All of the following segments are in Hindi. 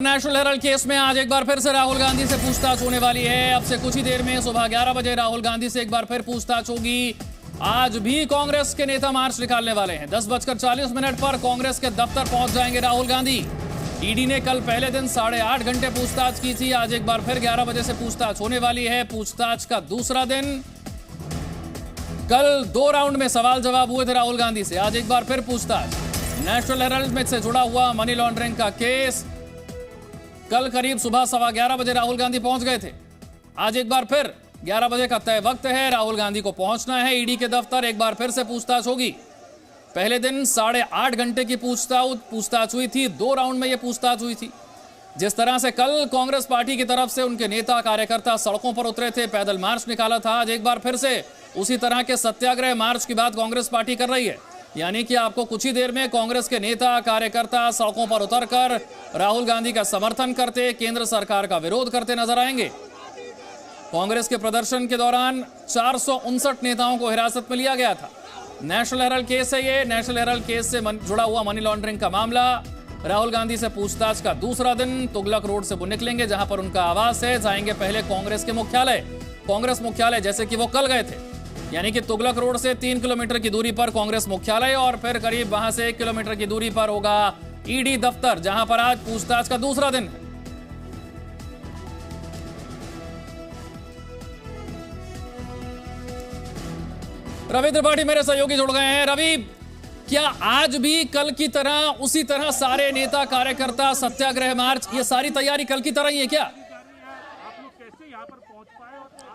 नेशनल हेराल्ड केस में आज एक बार फिर से राहुल गांधी से पूछताछ होने वाली है। अब से कुछ ही देर में सुबह 11 बजे राहुल गांधी से एक बार फिर पूछताछ होगी। आज भी कांग्रेस के नेता मार्च निकालने वाले हैं। 10:40 पर कांग्रेस के दफ्तर पहुंच जाएंगे राहुल गांधी। ईडी ने कल पहले दिन 8.5 घंटे पूछताछ की थी। आज एक बार फिर 11 बजे से पूछताछ होने वाली है। पूछताछ का दूसरा दिन। कल 2 राउंड में सवाल जवाब हुए थे राहुल गांधी से। आज एक बार फिर पूछताछ। नेशनल हेराल्ड में से जुड़ा हुआ मनी लॉन्ड्रिंग का केस। कल करीब सुबह 11:15 बजे राहुल गांधी पहुंच गए थे। आज एक बार फिर 11 बजे का तय वक्त है। राहुल गांधी को पहुंचना है ईडी के दफ्तर। एक बार फिर से पूछताछ होगी। पहले दिन 8.5 घंटे की पूछताछ हुई थी। 2 राउंड में यह पूछताछ हुई थी। जिस तरह से कल कांग्रेस पार्टी की तरफ से उनके नेता कार्यकर्ता सड़कों पर उतरे थे, पैदल मार्च निकाला था, आज एक बार फिर से उसी तरह के सत्याग्रह मार्च की बात कांग्रेस पार्टी कर रही है। यानी कि आपको कुछ ही देर में कांग्रेस के नेता कार्यकर्ता सड़कों पर उतरकर राहुल गांधी का समर्थन करते, केंद्र सरकार का विरोध करते नजर आएंगे। कांग्रेस के प्रदर्शन के दौरान 459 नेताओं को हिरासत में लिया गया था। नेशनल हेराल्ड केस है ये। नेशनल हेराल्ड केस से जुड़ा हुआ मनी लॉन्ड्रिंग का मामला। राहुल गांधी से पूछताछ का दूसरा दिन। तुगलक रोड से वो निकलेंगे जहां पर उनका आवास है। जाएंगे पहले कांग्रेस के मुख्यालय, कांग्रेस मुख्यालय जैसे कि वो कल गए थे। यानी कि तुगलक रोड से 3 किलोमीटर की दूरी पर कांग्रेस मुख्यालय और फिर करीब वहां से 1 किलोमीटर की दूरी पर होगा ईडी दफ्तर, जहां पर आज पूछताछ का दूसरा दिन है। रवि त्रिपाठी मेरे सहयोगी जुड़ गए हैं। रवि, क्या आज भी कल की तरह उसी तरह सारे नेता कार्यकर्ता सत्याग्रह मार्च, ये सारी तैयारी कल की तरह ही है क्या?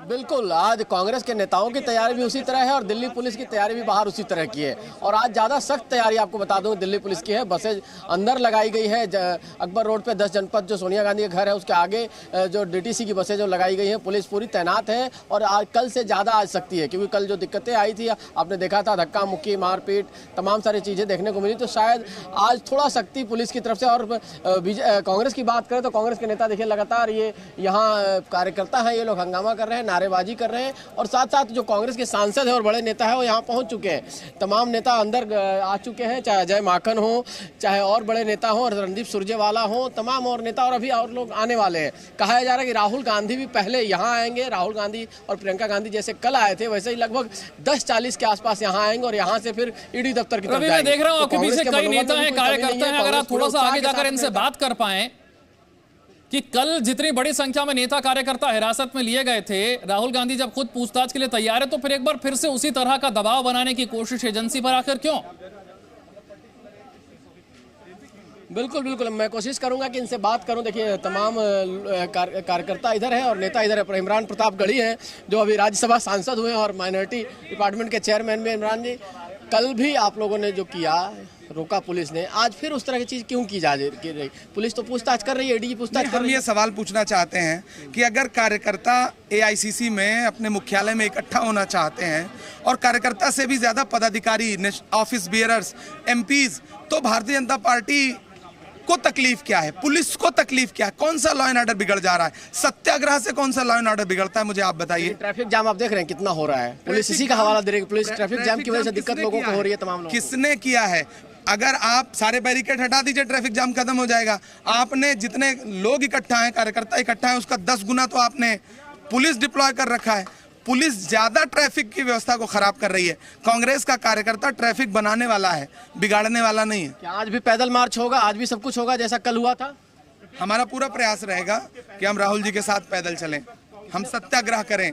बिल्कुल, आज कांग्रेस के नेताओं की तैयारी भी उसी तरह है और दिल्ली पुलिस की तैयारी भी बाहर उसी तरह की है। और आज ज़्यादा सख्त तैयारी आपको बता दूं दिल्ली पुलिस की है। बसें अंदर लगाई गई है। अकबर रोड पे 10 जनपद जो सोनिया गांधी का घर है उसके आगे जो डीटीसी की बसें जो लगाई गई हैं, पुलिस पूरी तैनात है। और आज कल से ज़्यादा आज सकती है, क्योंकि कल जो दिक्कतें आई थी आपने देखा था, धक्का मुक्की, मारपीट, तमाम सारी चीज़ें देखने को मिली। तो शायद आज थोड़ा सख्ती पुलिस की तरफ से। और कांग्रेस की बात करें तो कांग्रेस के नेता देखिए लगातार ये यहाँ कार्यकर्ता हैं, ये लोग हंगामा कर रहे हैं, नारेबाजी कर रहे हैं। और साथ साथ जो कांग्रेस के सांसद हैं और बड़े नेता हैं वो यहाँ पहुँच चुके हैं। तमाम नेता अंदर आ चुके हैं, चाहे अजय माकन हो, चाहे और बड़े नेता हो, और रणदीप सुरजेवाला हो, तमाम और नेता, और अभी और लोग आने वाले हैं। कहा जा रहा है कि राहुल गांधी भी पहले यहाँ आएंगे। राहुल गांधी और प्रियंका गांधी जैसे कल आए थे वैसे ही लगभग 10:40 के आसपास यहाँ आएंगे और यहाँ से फिर ईडी दफ्तर की तरफ जाएंगे। मैं देख रहा हूँ आपके पीछे कई नेता हैं, कार्यकर्ता हैं। अगर आप थोड़ा सा आगे जाकर इनसे बात कर पाएं कि कल जितनी बड़ी संख्या में नेता कार्यकर्ता हिरासत में लिए गए थे, राहुल गांधी जब खुद पूछताछ के लिए तैयार है तो फिर एक बार फिर से उसी तरह का दबाव बनाने की कोशिश एजेंसी पर आखिर क्यों? बिल्कुल बिल्कुल, मैं कोशिश करूंगा कि इनसे बात करूं। देखिए, तमाम कार्यकर्ता इधर है और नेता इधर है। इमरान प्रताप गढ़ी हैं जो अभी राज्यसभा सांसद हुए हैं और माइनॉरिटी डिपार्टमेंट के चेयरमैन भी। इमरान जी, कल भी आप लोगों ने जो किया, रोका पुलिस ने, आज फिर उस तरह की चीज क्यों की जा रही? पुलिस तो पूछताछ कर रही है, ईडी की पूछताछ कर रही है। हम ये सवाल पूछना चाहते हैं कि अगर कार्यकर्ता एआईसीसी में अपने मुख्यालय में इकट्ठा होना चाहते हैं और कार्यकर्ता से भी ज्यादा पदाधिकारी, ऑफिस बियरर्स, एमपीज, तो भारतीय जनता पार्टी को तकलीफ क्या है? पुलिस को तकलीफ क्या है? कौन सा लॉ एंड ऑर्डर बिगड़ जा रहा है? सत्याग्रह से कौन सा लॉ एंड ऑर्डर बिगड़ता है, मुझे आप बताइए। ट्रैफिक जाम आप देख रहे हैं कितना हो रहा है। पुलिस इसी का हवाला दे रही है। पुलिस ट्रैफिक जाम की वजह से दिक्कत लोगों को हो रही है। तमाम लोगों किसने किया है? अगर आप सारे बैरिकेड हटा दीजिए, ट्रैफिक जाम खत्म हो जाएगा। आपने जितने लोग इकट्ठा हैं, कार्यकर्ता इकट्ठा हैं, उसका 10 गुना तो आपने पुलिस डिप्लॉय कर रखा है। पुलिस ज्यादा ट्रैफिक की व्यवस्था को खराब कर रही है। कांग्रेस का कार्यकर्ता ट्रैफिक बनाने वाला है, बिगाड़ने वाला नहीं है। क्या आज भी पैदल मार्च होगा? आज भी सब कुछ होगा जैसा कल हुआ था? हमारा पूरा प्रयास रहेगा कि हम राहुल जी के साथ पैदल चलें, हम सत्याग्रह करें,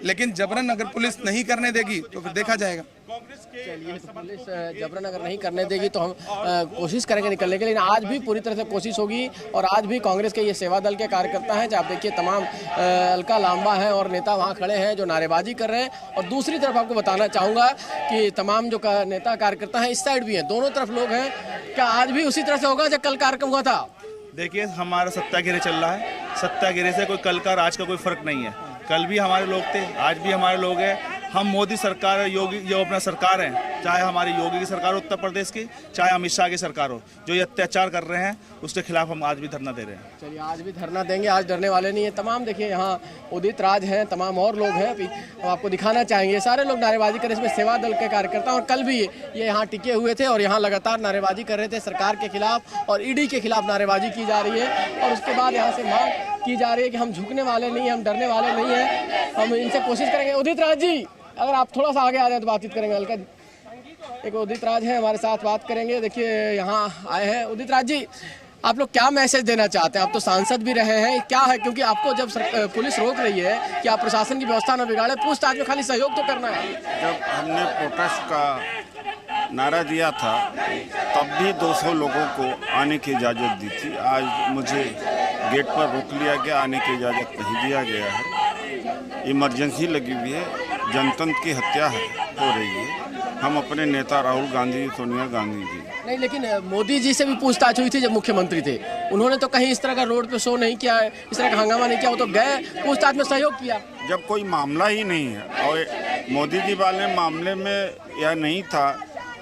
लेकिन जबरन अगर पुलिस नहीं करने देगी तो फिर देखा जाएगा। चलिए, तो पुलिस जबरन अगर नहीं करने देगी तो हम कोशिश करेंगे निकलने के लिए। लेकिन आज भी पूरी तरह से कोशिश होगी। और आज भी कांग्रेस के ये सेवा दल के कार्यकर्ता हैं, आप देखिए तमाम अलका लांबा हैं और नेता वहाँ खड़े हैं जो नारेबाजी कर रहे हैं। और दूसरी तरफ आपको बताना चाहूँगा कि तमाम जो नेता कार्यकर्ता हैं इस साइड भी हैं, दोनों तरफ लोग हैं। क्या आज भी उसी तरह से होगा जब कल कार्यक्रम हुआ था? देखिए, हमारा सत्याग्रह चल रहा है। सत्याग्रह से कोई कल का आज का कोई फर्क नहीं है। कल भी हमारे लोग थे, आज भी हमारे लोग हैं। हम मोदी सरकार, योगी जो अपना सरकार है, चाहे हमारी योगी की सरकार हो उत्तर प्रदेश की, चाहे अमित शाह की सरकार हो, जो ये अत्याचार कर रहे हैं उसके खिलाफ हम आज भी धरना दे रहे हैं। चलिए, आज भी धरना देंगे, आज डरने वाले नहीं है। तमाम देखिए यहाँ उदित राज हैं, तमाम और लोग हैं, अभी हम आपको दिखाना चाहेंगे। सारे लोग नारेबाजी कर रहे हैं, इसमें सेवा दल के कार्यकर्ता, और कल भी ये यहाँ टिके हुए थे और यहाँ लगातार नारेबाजी कर रहे थे सरकार के खिलाफ और ईडी के खिलाफ नारेबाजी की जा रही है। और उसके बाद यहाँ से मांग की जा रही है कि हम झुकने वाले नहीं हैं, हम डरने वाले नहीं हैं, हम इनसे कोशिश करेंगे। उदित राज जी, अगर आप थोड़ा सा आगे आ जाए तो बातचीत करेंगे। हल्का एक उदित राज है हमारे साथ, बात करेंगे। देखिए यहाँ आए हैं उदित राज जी, आप लोग क्या मैसेज देना चाहते हैं? आप तो सांसद भी रहे हैं, क्या है, क्योंकि आपको जब पुलिस रोक रही है कि आप प्रशासन की व्यवस्था न बिगाड़े, पूछताछ में खाली सहयोग तो करना है। जब हमने प्रोटेस्ट का नारा दिया था तब भी 200 लोगों को आने की इजाज़त दी थी। आज मुझे गेट पर रोक लिया गया, आने की इजाज़त नहीं दिया गया है। इमरजेंसी लगी हुई है, जनतंत्र की हत्या हो रही है। हम अपने नेता राहुल गांधी, सोनिया गांधी जी नहीं, लेकिन मोदी जी से भी पूछताछ हुई थी जब मुख्यमंत्री थे, उन्होंने तो कहीं इस तरह का रोड पे शो नहीं किया है, इस तरह का हंगामा नहीं किया, वो तो गए पूछताछ में सहयोग किया। जब कोई मामला ही नहीं है, और मोदी जी वाले मामले में यह नहीं था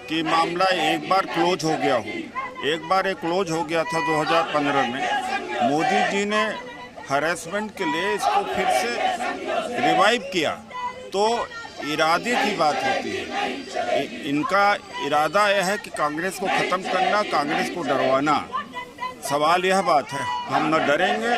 कि मामला एक बार क्लोज हो गया हो। एक बार ये क्लोज हो गया था 2015 में। मोदी जी ने हरेसमेंट के लिए इसको फिर से रिवाइव किया, तो इरादे की बात होती है। इनका इरादा यह है कि कांग्रेस को ख़त्म करना, कांग्रेस को डरवाना। सवाल यह बात है, हम न डरेंगे,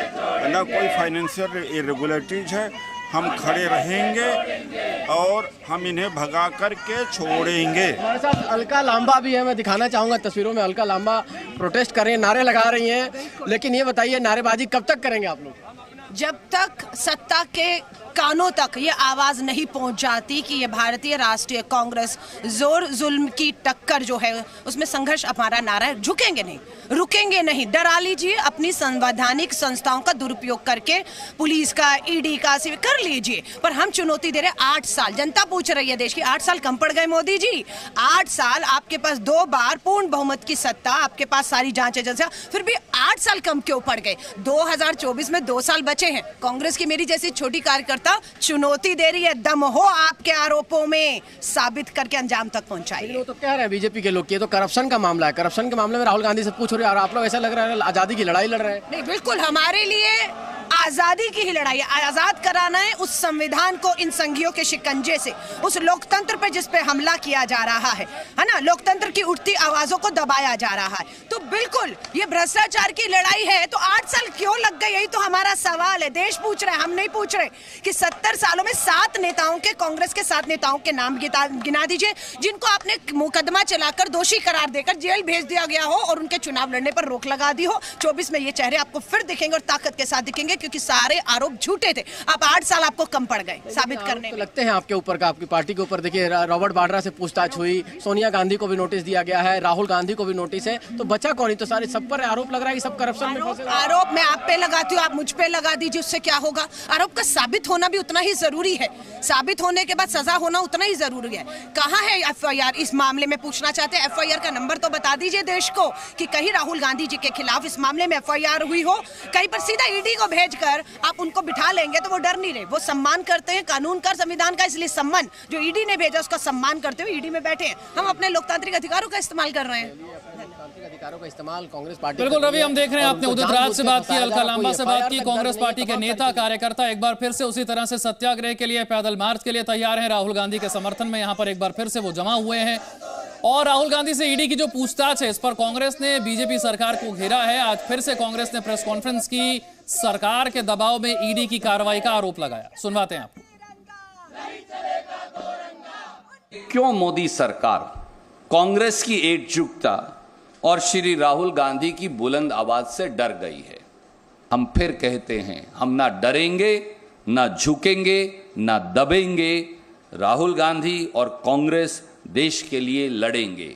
न कोई फाइनेंशियल इरेगुलरिटीज है, हम खड़े रहेंगे और हम इन्हें भगा करके छोड़ेंगे। हमारे साथ अलका लांबा भी है, मैं दिखाना चाहूँगा तस्वीरों में। अलका लांबा प्रोटेस्ट कर रही हैं, नारे लगा रही हैं, लेकिन ये बताइए नारेबाजी कब तक करेंगे आप लोग? जब तक सत्ता के कानों तक ये आवाज नहीं पहुंच जाती कि ये भारतीय राष्ट्रीय कांग्रेस जोर जुल्म की टक्कर जो है उसमें संघर्ष हमारा नारा है, झुकेंगे नहीं, रुकेंगे नहीं। डरा लीजिए, अपनी संवैधानिक संस्थाओं का दुरुपयोग करके पुलिस का, ईडी का कर लीजिए, पर हम चुनौती दे रहे। 8 साल जनता पूछ रही है देश की, 8 साल कम पड़ गए मोदी जी? 8 साल आपके पास 2 बार पूर्ण बहुमत की सत्ता, आपके पास सारी जांच एजेंसियां, फिर भी 8 साल कम क्यों पड़ गए? 2024 में 2 साल बचे हैं। कांग्रेस की मेरी जैसी छोटी कार्यकर्ता चुनौती दे रही है, दम हो आपके आरोपों में, साबित करके अंजाम तक पहुंचाइए। वो तो कह रहे हैं बीजेपी के लोग कि ये तो करप्शन का मामला है, करप्शन के मामले में राहुल गांधी से पूछ रहे हैं, और आप लोग ऐसा लग रहा है आजादी की लड़ाई लड़ रहे हैं। नहीं, बिल्कुल हमारे लिए आजादी की ही लड़ाई है। आजाद कराना है उस संविधान को इन संघियों के शिकंजे से, उस लोकतंत्र पे जिस पे हमला किया जा रहा है ना, लोकतंत्र की उठती आवाजों को दबाया जा रहा है। तो बिल्कुल ये भ्रष्टाचार की लड़ाई है। तो 8 साल क्यों लग गए, यही तो हमारा सवाल है। देश पूछ रहे हैं, हम नहीं पूछ रहे कि 70 सालों में 7 नेताओं के, कांग्रेस के 7 नेताओं के नाम गिना दीजिए जिनको आपने मुकदमा चलाकर दोषी करार देकर जेल भेज दिया गया हो और उनके चुनाव लड़ने पर रोक लगा दी हो। 24 में ये चेहरे आपको फिर दिखेंगे और ताकत के साथ दिखेंगे, क्योंकि सारे आरोप झूठे थे। अब 8 साल आपको कम पड़ गए साबित करने तो लगते हैं आपके ऊपर का, आपकी पार्टी के ऊपर। देखिए रॉबर्ट वाड्रा से पूछताछ हुई, सोनिया गांधी को भी नोटिस दिया गया है, राहुल गांधी को भी नोटिस है, तो बचा कौन? ही तो सारे सब पर आरोप लग रहा है कि सब करप्शन में फंसे। आरोप मैं आप पे लगाती हूँ, आप मुझ पे लगा दीजिए, उससे क्या होगा? आरोप का साबित होना भी उतना ही जरूरी है, साबित होने के बाद सजा होना उतना ही जरूरी है। कहाँ है एफआईआर इस मामले में? पूछना चाहते हैं एफआईआर का नंबर तो बता दीजिए देश को, कि कहीं राहुल गांधी जी के खिलाफ इस मामले में एफआईआर हुई हो, कहीं पर सीधा ईडी को भेजकर आप उनको बिठा लेंगे तो वो डर नहीं रहे, वो सम्मान करते हैं कानून का, संविधान का, इसलिए सम्मान जो ईडी ने भेजा उसका सम्मान करते हुए ईडी में बैठे हैं। हम अपने लोकतांत्रिक अधिकारों का इस्तेमाल कर रहे हैं। अधिकारों का इस्तेमाल कांग्रेस पार्टी। बिल्कुल रवि, हम देख रहे हैं आपने उदित राज से बात की, अलका लांबा से बात की। कांग्रेस पार्टी के नेता कार्यकर्ता एक बार फिर से उसी तरह से सत्याग्रह के लिए, पैदल मार्च के लिए तैयार हैं। राहुल गांधी के समर्थन में यहां पर एक बार फिर से वो जमा हुए हैं। और राहुल गांधी से ईडी की जो पूछताछ है, इस पर कांग्रेस ने बीजेपी सरकार को घेरा है। आज फिर से कांग्रेस ने प्रेस कॉन्फ्रेंस की, सरकार के दबाव में ईडी की कार्रवाई का आरोप लगाया। सुनवाते हैं आपको। क्यों मोदी सरकार कांग्रेस की एकजुटता और श्री राहुल गांधी की बुलंद आवाज से डर गई है? हम फिर कहते हैं, हम ना डरेंगे, ना झुकेंगे, ना दबेंगे। राहुल गांधी और कांग्रेस देश के लिए लड़ेंगे।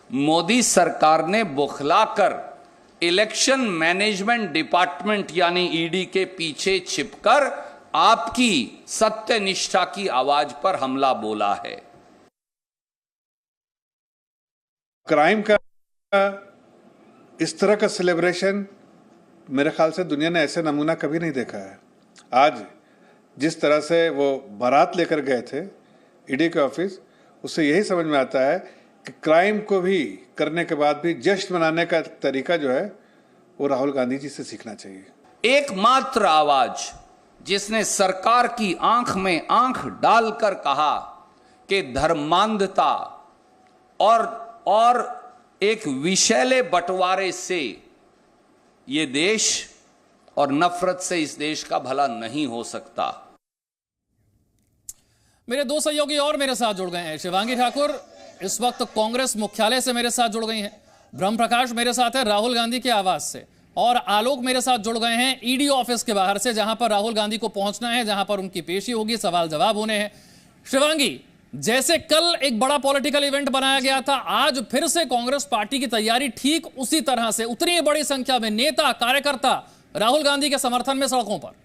मोदी सरकार ने बौखलाकर इलेक्शन मैनेजमेंट डिपार्टमेंट यानी ईडी के पीछे छिपकर आपकी सत्यनिष्ठा की आवाज पर हमला बोला है। क्राइम का इस तरह का सेलिब्रेशन मेरे ख्याल से दुनिया ने ऐसे नमूना कभी नहीं देखा है। आज जिस तरह से वो बारात लेकर गए थे, ईडी के ऑफिस, उससे यही समझ में आता है कि क्राइम को भी करने के बाद भी जश्न मनाने का तरीका जो है वो राहुल गांधी जी से सीखना चाहिए। एकमात्र आवाज जिसने सरकार की आंख में आंख डालकर कहा कि धर्मांधता और एक विषैले बंटवारे से ये देश और नफरत से इस देश का भला नहीं हो सकता। मेरे दो सहयोगी और मेरे साथ जुड़ गए हैं। शिवांगी ठाकुर इस वक्त कांग्रेस मुख्यालय से मेरे साथ जुड़ गई हैं, ब्रह्म प्रकाश मेरे साथ है राहुल गांधी के आवास से, और आलोक मेरे साथ जुड़ गए हैं ईडी ऑफिस के बाहर से, जहां पर राहुल गांधी को पहुंचना है, जहां पर उनकी पेशी होगी, सवाल जवाब होने हैं। शिवांगी, जैसे कल एक बड़ा पॉलिटिकल इवेंट बनाया गया था, आज फिर से कांग्रेस पार्टी की तैयारी ठीक उसी तरह से, उतनी बड़ी संख्या में नेता कार्यकर्ता राहुल गांधी के समर्थन में सड़कों पर।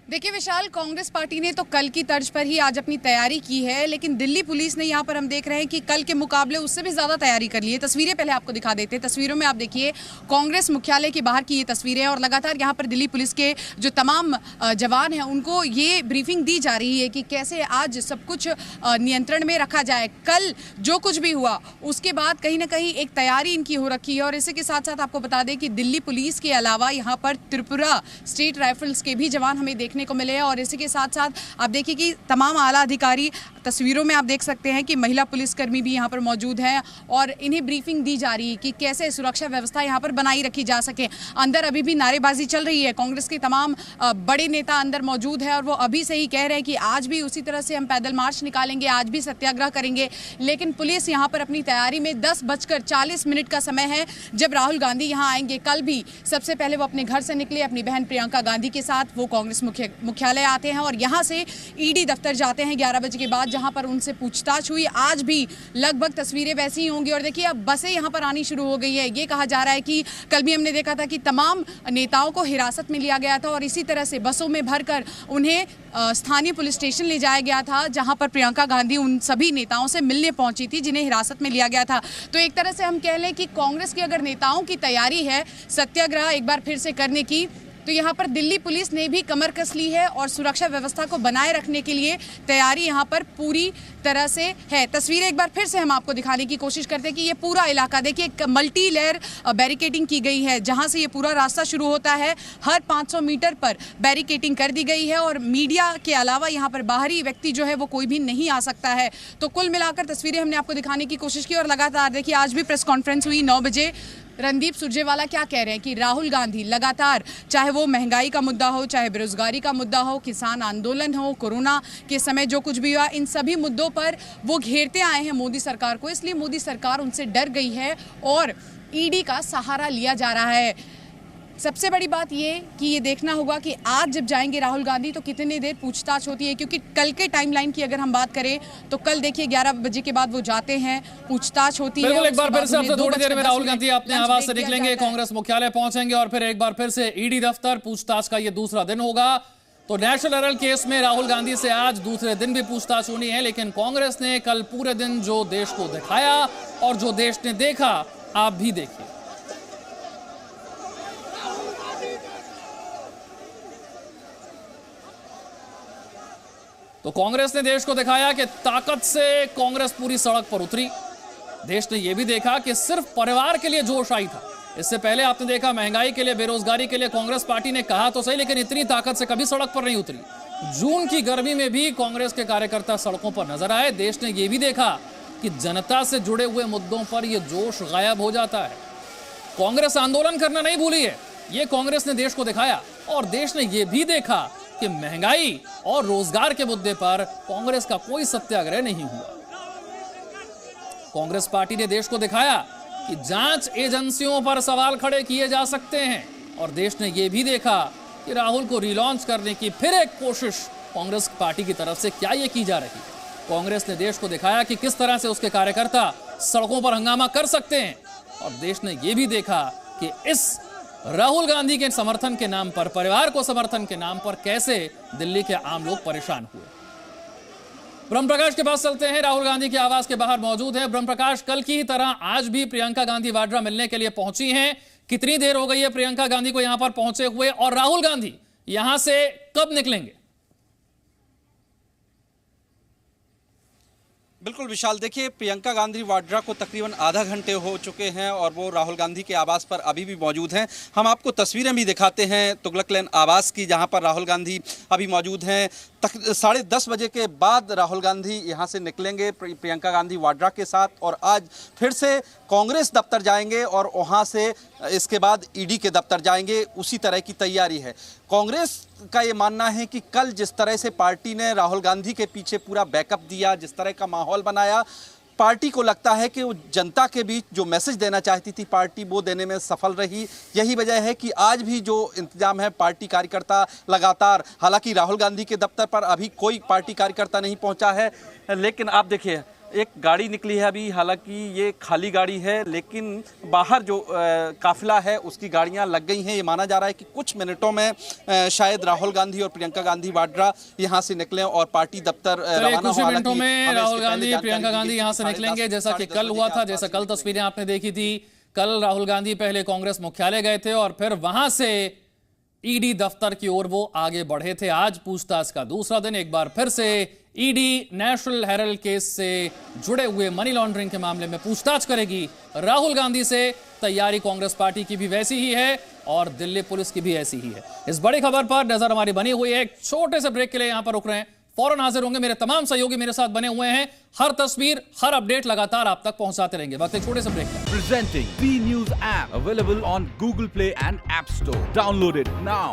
देखिए विशाल, कांग्रेस पार्टी ने तो कल की तर्ज पर ही आज अपनी तैयारी की है, लेकिन दिल्ली पुलिस ने यहाँ पर हम देख रहे हैं कि कल के मुकाबले उससे भी ज़्यादा तैयारी कर ली है। तस्वीरें पहले आपको दिखा देते हैं। तस्वीरों में आप देखिए कांग्रेस मुख्यालय के बाहर की ये तस्वीरें, और लगातार यहाँ पर दिल्ली पुलिस के जो तमाम जवान हैं उनको ये ब्रीफिंग दी जा रही है कि कैसे आज सब कुछ नियंत्रण में रखा जाए। कल जो कुछ भी हुआ उसके बाद कहीं ना कहीं एक तैयारी इनकी हो रखी है। और इसी के साथ साथ आपको बता दें कि दिल्ली पुलिस के अलावा यहाँ पर त्रिपुरा स्टेट राइफल्स के भी जवान हमें देखने को मिले हैं। और इसी के साथ साथ आप देखिए कि तमाम आला अधिकारी, तस्वीरों में आप देख सकते हैं कि महिला पुलिसकर्मी भी यहाँ पर मौजूद हैं और इन्हें ब्रीफिंग दी जा रही है कि कैसे सुरक्षा व्यवस्था यहाँ पर बनाई रखी जा सके। अंदर अभी भी नारेबाजी चल रही है, कांग्रेस के तमाम बड़े नेता अंदर मौजूद हैं और वो अभी से ही कह रहे हैं कि आज भी उसी तरह से हम पैदल मार्च निकालेंगे, आज भी सत्याग्रह करेंगे। लेकिन पुलिस यहाँ पर अपनी तैयारी में 10:40 का समय है जब राहुल गांधी यहाँ आएंगे। कल भी सबसे पहले वो अपने घर से निकले अपनी बहन प्रियंका गांधी के साथ, वो कांग्रेस मुख्यालय आते हैं और यहाँ से ईडी दफ्तर जाते हैं 11 बजे के बाद, जहाँ पर उनसे पूछताछ हुई। आज भी लगभग तस्वीरें वैसी ही होंगी। और देखिए अब बसें यहाँ पर आनी शुरू हो गई है। ये कहा जा रहा है कि कल भी हमने देखा था कि तमाम नेताओं को हिरासत में लिया गया था और इसी तरह से बसों में भरकर उन्हें स्थानीय पुलिस स्टेशन ले जाया गया था, जहाँ पर प्रियंका गांधी उन सभी नेताओं से मिलने पहुंची थी जिन्हें हिरासत में लिया गया था। तो एक तरह से हम कह लें कि कांग्रेस की अगर नेताओं की तैयारी है सत्याग्रह एक बार फिर से करने की, तो यहाँ पर दिल्ली पुलिस ने भी कमर कस ली है और सुरक्षा व्यवस्था को बनाए रखने के लिए तैयारी यहाँ पर पूरी तरह से है। तस्वीरें एक बार फिर से हम आपको दिखाने की कोशिश करते हैं कि ये पूरा इलाका देखिए, एक मल्टी लेयर बैरिकेडिंग की गई है, जहाँ से ये पूरा रास्ता शुरू होता है। हर 500 मीटर पर बैरिकेडिंग कर दी गई है और मीडिया के अलावा यहाँ पर बाहरी व्यक्ति जो है वो कोई भी नहीं आ सकता है। तो कुल मिलाकर तस्वीरें हमने आपको दिखाने की कोशिश की। और लगातार देखिए आज भी प्रेस कॉन्फ्रेंस हुई 9 बजे। रणदीप सुरजेवाला क्या कह रहे हैं कि राहुल गांधी लगातार, चाहे वो महंगाई का मुद्दा हो, चाहे बेरोजगारी का मुद्दा हो, किसान आंदोलन हो, कोरोना के समय जो कुछ भी हुआ, इन सभी मुद्दों पर वो घेरते आए हैं मोदी सरकार को। इसलिए मोदी सरकार उनसे डर गई है और ईडी का सहारा लिया जा रहा है। सबसे बड़ी बात ये कि ये देखना होगा कि आज जब जाएंगे राहुल गांधी तो कितनी देर पूछताछ होती है, क्योंकि कल के टाइमलाइन की अगर हम बात करें तो कल देखिए 11 बजे के बाद वो जाते हैं, पूछताछ होती है। बिल्कुल, एक बार फिर से अब थोड़ी देर में राहुल गांधी अपने आवास से निकलेंगे, कांग्रेस मुख्यालय पहुंचेंगे और फिर एक बार फिर से ईडी दफ्तर, पूछताछ का ये दूसरा दिन होगा। तो नेशनल हेराल्ड केस में राहुल गांधी से आज दूसरे दिन भी पूछताछ होनी है। लेकिन कांग्रेस ने कल पूरे दिन जो देश को दिखाया और जो देश ने देखा, आप भी देखिए। तो कांग्रेस ने देश को दिखाया कि ताकत से कांग्रेस पूरी सड़क पर उतरी। देश ने यह भी देखा कि सिर्फ परिवार के लिए जोश आई था। इससे पहले आपने देखा महंगाई के लिए, बेरोजगारी के लिए कांग्रेस पार्टी ने कहा तो सही, लेकिन इतनी ताकत से कभी सड़क पर नहीं उतरी। जून की गर्मी में भी कांग्रेस के कार्यकर्ता सड़कों पर नजर आए। देश ने यह भी देखा कि जनता से जुड़े हुए मुद्दों पर यह जोश गायब हो जाता है। कांग्रेस आंदोलन करना नहीं भूली है, यह कांग्रेस ने देश को दिखाया। और देश ने यह भी देखा कि महंगाई और रोजगार के मुद्दे पर कांग्रेस का कोई सत्याग्रह नहीं हुआ। कांग्रेस पार्टी ने देश को दिखाया कि जांच एजेंसियों पर सवाल खड़े किए जा सकते हैं। और देश ने यह भी देखा कि राहुल को रिलॉन्च करने की फिर एक कोशिश कांग्रेस पार्टी की तरफ से क्या ये की जा रही है। कांग्रेस ने देश को दिखाया कि किस तरह से उसके कार्यकर्ता सड़कों पर हंगामा कर सकते हैं। और देश ने यह भी देखा कि इस राहुल गांधी के समर्थन के नाम पर, परिवार को समर्थन के नाम पर कैसे दिल्ली के आम लोग परेशान हुए। ब्रह्म प्रकाश के पास चलते हैं, राहुल गांधी के आवास के बाहर मौजूद है। ब्रह्म प्रकाश, कल की ही तरह आज भी प्रियंका गांधी वाड्रा मिलने के लिए पहुंची हैं। कितनी देर हो गई है प्रियंका गांधी को यहां पर पहुंचे हुए, और राहुल गांधी यहां से कब निकलेंगे? बिल्कुल विशाल, देखिए प्रियंका गांधी वाड्रा को तकरीबन आधा घंटे हो चुके हैं और वो राहुल गांधी के आवास पर अभी भी मौजूद हैं। हम आपको तस्वीरें भी दिखाते हैं तुगलक लेन आवास की, जहां पर राहुल गांधी अभी मौजूद हैं। 10:30 बजे के बाद राहुल गांधी यहां से निकलेंगे प्रियंका गांधी वाड्रा के साथ, और आज फिर से कांग्रेस दफ्तर जाएंगे और वहां से इसके बाद ईडी के दफ्तर जाएंगे। उसी तरह की तैयारी है। कांग्रेस का ये मानना है कि कल जिस तरह से पार्टी ने राहुल गांधी के पीछे पूरा बैकअप दिया, जिस तरह का माहौल बनाया, पार्टी को लगता है कि वो जनता के बीच जो मैसेज देना चाहती थी पार्टी, वो देने में सफल रही। यही वजह है कि आज भी जो इंतजाम है, पार्टी कार्यकर्ता लगातार, हालांकि राहुल गांधी के दफ्तर पर अभी कोई पार्टी कार्यकर्ता नहीं पहुंचा है, लेकिन आप देखिए एक गाड़ी निकली है अभी, हालांकि ये खाली गाड़ी है, लेकिन बाहर जो काफिला है उसकी गाड़ियां लग गई हैं। ये माना जा रहा है कि कुछ मिनटों में शायद राहुल गांधी और प्रियंका गांधी वाड्रा यहां से निकलें और पार्टी दफ्तर रवाना हो। कुछ मिनटों में राहुल गांधी, प्रियंका गांधी यहां से निकलेंगे, जैसा कि कल हुआ था, जैसा कल तस्वीरें आपने देखी थी। कल राहुल गांधी पहले कांग्रेस मुख्यालय गए थे और फिर वहां से ईडी दफ्तर की ओर वो आगे बढ़े थे। आज पूछताछ का दूसरा दिन, एक बार फिर से ईडी नेशनल हेरल्ड केस से जुड़े हुए मनी लॉन्ड्रिंग के मामले में पूछताछ करेगी राहुल गांधी से। तैयारी कांग्रेस पार्टी की भी वैसी ही है और दिल्ली पुलिस की भी ऐसी ही है। इस बड़ी खबर पर नजर हमारी बनी हुई है। एक छोटे से ब्रेक के लिए यहां पर रुक रहे हैं, फौरन हाजिर होंगे। मेरे तमाम सहयोगी मेरे साथ बने हुए हैं, हर तस्वीर, हर अपडेट लगातार आप तक पहुंचाते रहेंगे। वक्त एक छोटे से ब्रेक का। Presenting B News app available on Google Play and App Store. Download it now.